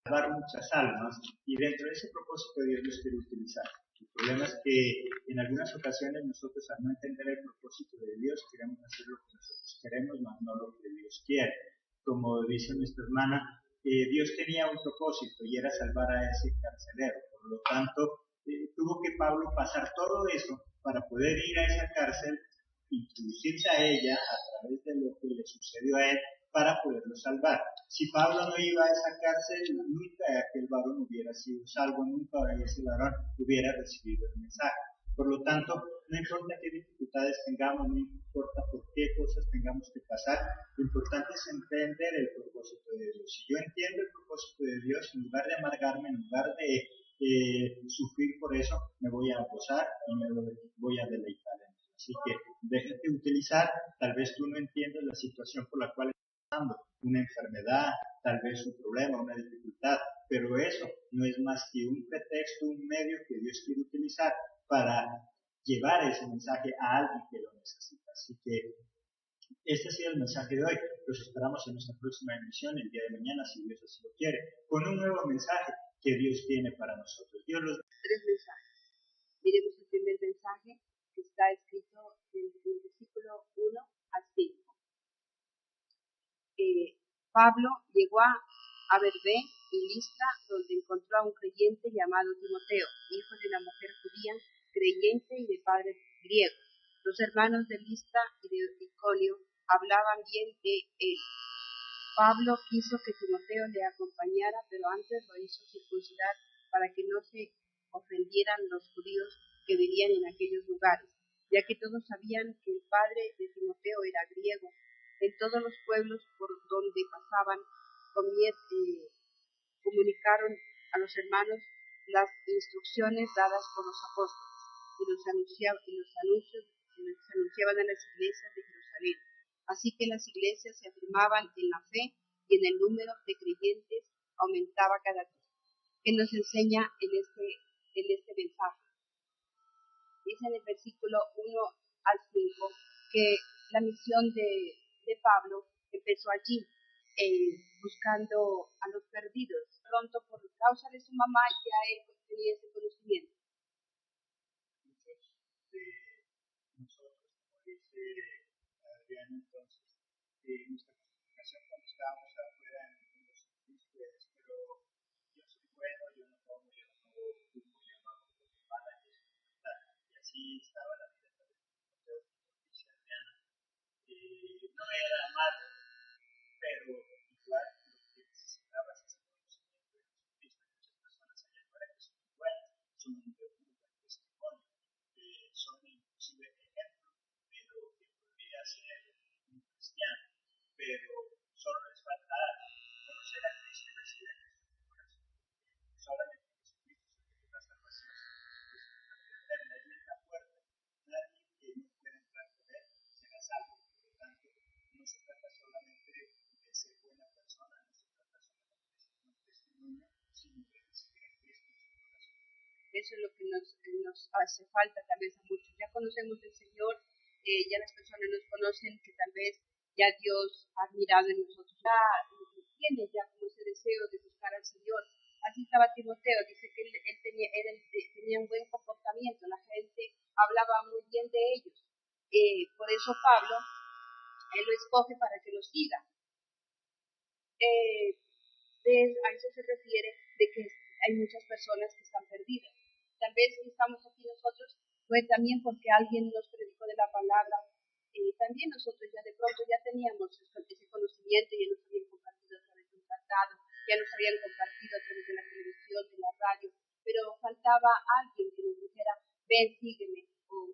B: salvar muchas almas, y dentro de ese propósito Dios los quiere utilizar. El problema es que en algunas ocasiones nosotros, al no entender el propósito de Dios, queremos hacer lo que nosotros queremos, mas no lo que Dios quiere. Como dice nuestra hermana, Dios tenía un propósito y era salvar a ese carcelero. Por lo tanto, tuvo que Pablo pasar todo eso para poder ir a esa cárcel, introducirse a ella a través de lo que le sucedió a él, para poderlo salvar. Si Pablo no iba a esa cárcel, nunca aquel varón hubiera sido salvo, nunca ese varón hubiera recibido el mensaje. Por lo tanto, no importa qué dificultades tengamos, no importa por qué cosas tengamos que pasar, lo importante es entender el propósito de Dios. Si yo entiendo el propósito de Dios, en lugar de amargarme, en lugar de sufrir por eso, me voy a gozar y me voy a deleitar en eso. Así que déjate utilizar. Tal vez tú no entiendes la situación por la cual una enfermedad, tal vez un problema, una dificultad, pero eso no es más que un pretexto, un medio que Dios quiere utilizar para llevar ese mensaje a alguien que lo necesita. Así que este ha sido el mensaje de hoy. Los esperamos en nuestra próxima emisión el día de mañana, si Dios así lo quiere, con un nuevo mensaje que Dios tiene para nosotros. Dios los...
A: Tres mensajes. Miremos el primer mensaje que está escrito en el versículo 1 al 5. Pablo llegó a Berbé y Listra, donde encontró a un creyente llamado Timoteo, hijo de una mujer judía, creyente y de padre griego. Los hermanos de Listra y de Iconio hablaban bien de él. Pablo quiso que Timoteo le acompañara, pero antes lo hizo circuncidar para que no se ofendieran los judíos que vivían en aquellos lugares, ya que todos sabían que el padre de Timoteo era griego. En todos los pueblos por donde pasaban comunicaron a los hermanos las instrucciones dadas por los apóstoles y los anunciaban en las iglesias de Jerusalén. Así que las iglesias se afirmaban en la fe y en el número de creyentes aumentaba cada día. ¿Qué nos enseña en este mensaje? Dice en el versículo 1 al 5 que la misión de Pablo empezó allí, buscando a los perdidos. Pronto, por causa de su mamá, ya él tenía ese conocimiento.
B: Muchos de nosotros, como dice Adrián, entonces, nuestra justificación cuando estábamos afuera en los ustedes, pero yo soy bueno, yo no tomo, yo no fumo, yo no hago cosas malas, y así estaba la vida de dice Adrián. No era malo, pero igual lo que necesitaba es ese conocimiento de Jesucristo. Muchas personas allá afuera que son muy buenas, son un buen testimonio, son inclusive ejemplo de lo que podría ser un cristiano, pero solo les falta conocer a Cristo y recibir a Cristo en su corazón. Solamente Jesucristo es la salvación, es la puerta. Nadie que no pueda entrar por él será salvo. Por lo tanto, no se trata solamente de ser buena persona, no se trata solamente de ser un testimonio, sino de recibir a Cristo en su corazón.
A: Eso es lo que nos hace falta tal vez a muchos. Ya conocemos al Señor, ya las personas nos conocen, que tal vez ya Dios ha mirado en nosotros, ya tiene ya como ese deseo de buscar al Señor. Así estaba Timoteo, dice que él tenía un buen comportamiento, la gente hablaba muy bien de ellos. Por eso Pablo, él lo escoge para que lo siga. A eso se refiere de que hay muchas personas que están perdidas. Tal vez estamos aquí nosotros, pues también porque alguien nos predicó de la palabra, también nosotros ya de pronto ya teníamos ese conocimiento, ya nos habían compartido a través de un tratado, ya nos habían compartido a través de la televisión, de la radio, pero faltaba alguien que nos dijera, ven, sígueme, o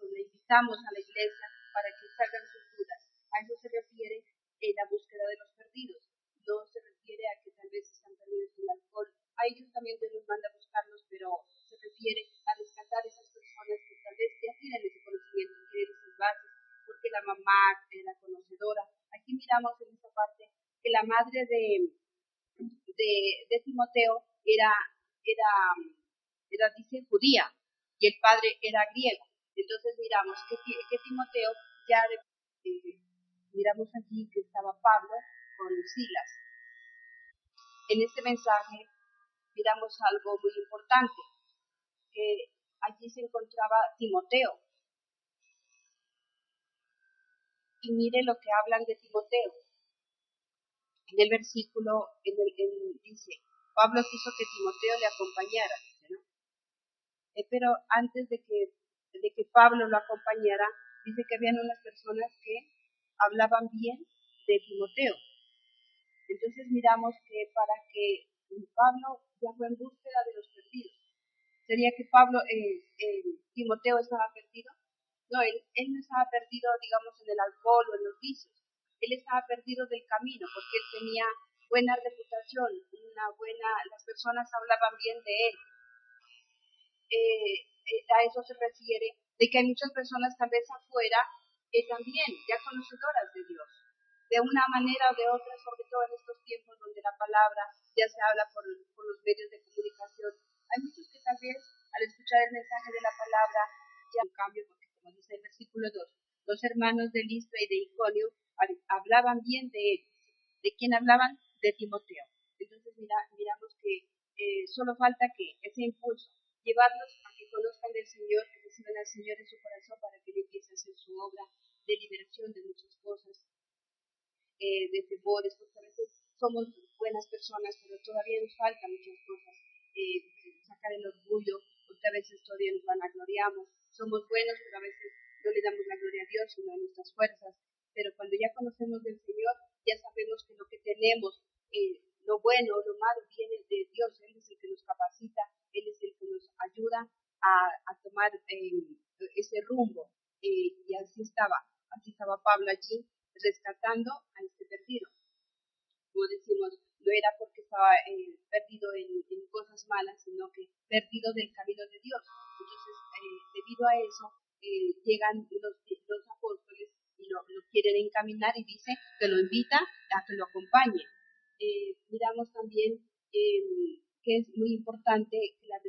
A: le invitamos a la iglesia para que salgan sus dudas. A eso se refiere la búsqueda de los perdidos. No se refiere a que tal vez están perdidos en el alcohol. A ellos también Dios nos manda a buscarlos, pero se refiere a rescatar esas personas que tal vez ya tienen ese conocimiento, quieren mamá era conocedora. Aquí miramos en esta parte que la madre de Timoteo era, dice, judía, y el padre era griego. Entonces miramos que Timoteo ya, miramos aquí que estaba Pablo con Silas. En este mensaje miramos algo muy importante, que allí se encontraba Timoteo. Y mire lo que hablan de Timoteo. En el versículo, dice, Pablo quiso que Timoteo le acompañara, ¿no? Pero antes de que Pablo lo acompañara, dice que habían unas personas que hablaban bien de Timoteo. Entonces miramos que para que Pablo ya fue en búsqueda de los perdidos. ¿Sería que Timoteo estaba perdido? No, él no estaba perdido, digamos, en el alcohol o en los vicios. Él estaba perdido del camino porque él tenía buena reputación, las personas hablaban bien de él. A eso se refiere de que hay muchas personas tal vez afuera también ya conocedoras de Dios, de una manera o de otra, sobre todo en estos tiempos donde la palabra ya se habla por los medios de comunicación. Hay muchos que tal vez al escuchar el mensaje de la palabra ya un cambio, porque como dice el versículo 2, los hermanos de Listra y de Iconio hablaban bien de él. ¿De quién hablaban? De Timoteo. Entonces miramos que solo falta que ese impulso, llevarlos a que conozcan del Señor, que reciban al Señor en su corazón para que Él empiece a hacer su obra de liberación de muchas cosas, de temores, porque a veces somos buenas personas, pero todavía nos faltan muchas cosas. Sacar el orgullo, porque a veces todavía nos vanagloriamos. Somos buenos, pero a veces no le damos la gloria a Dios, sino a nuestras fuerzas. Pero cuando ya conocemos del Señor, ya sabemos que lo que tenemos, lo bueno o lo malo, viene de Dios. Él es el que nos capacita, Él es el que nos ayuda a tomar ese rumbo. Y así estaba Pablo allí, rescatando a este perdido. Como decimos, no era porque estaba perdido en cosas malas, sino que perdido del camino de Dios. Entonces, debido a eso, llegan los apóstoles y lo quieren encaminar y dice que lo invita a que lo acompañe. Miramos también que es muy importante que la